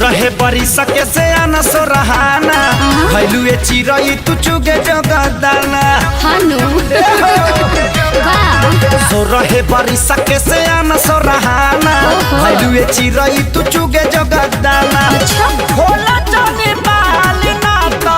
रहे बरी सके से आना सो रहाना भैलू ए चिरई तू चुगे जगदाना हनु सो रहे बरी सके से आना सो रहाना भैलू ए चिरई तू चुगे जगदाना होला जाने बाल ना तो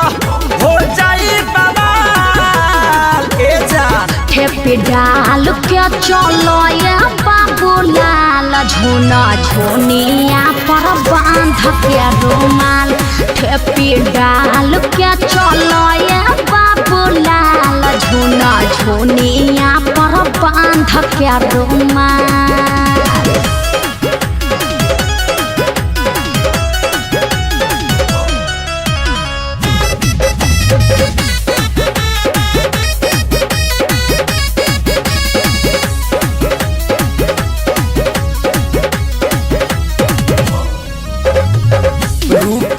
हो जाई बवाल ए जान ठेपी डाल के चलो ये बाबू लाल झोना झोनिया पर बांध के रुमाल ठेपी डाल के चलो ये बाबू लाल झोना झोनिया पर बांध के रुमाल।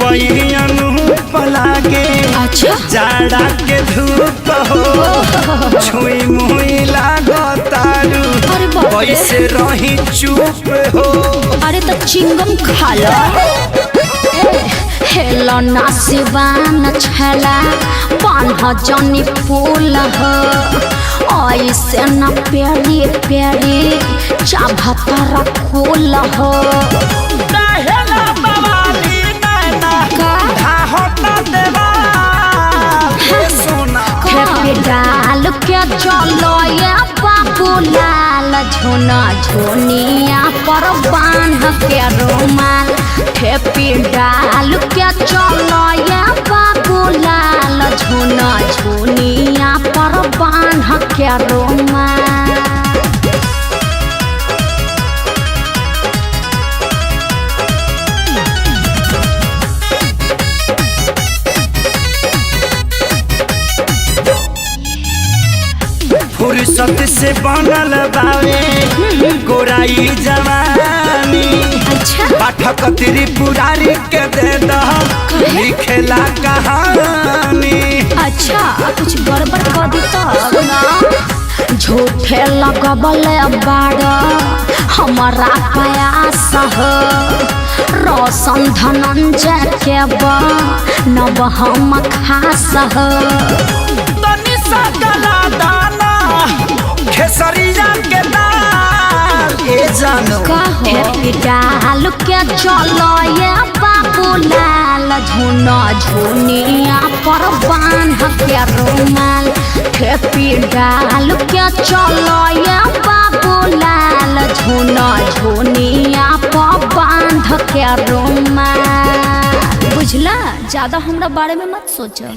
रूप लागे अच्छा जाड़ा के धूप हो छुई मुई लागो तारू कैसे रही चुप हो। अरे तो चिंगम खा लो हेलो नासिबान छला बान्ह जनी फूल हो ऐसे न प्यारी प्यारी चाभतर फूल हो डाल के चलो ये बाबू लाल झोना झोनिया पर बांध के रुमाल ठेपी डाल के चलो ये बाबू लाल झोना झोनिया पर बांध के रुमाल। फुर्सत से बनल बावे गोराई जवानी अच्छा पाठक त्रिपुरारी के दे लिखेला कहानी। अच्छा कुछ गड़बड़ कर दी तब ना झूठे लगबल बाड़ हमारा प्रयास हो रोशन धनंजय के नब हम खास हो खेसरिया के दाल ए जानो ठेपी डाल के चलो ये बाबू लाल झोना झोनिया पर बांध के रुमाल ठेपी डाल के चलो ये बाबू लाल झोना झोनिया पर बांध के रुमाल। बुझला ज्यादा हमरा बारे में मत सोचो।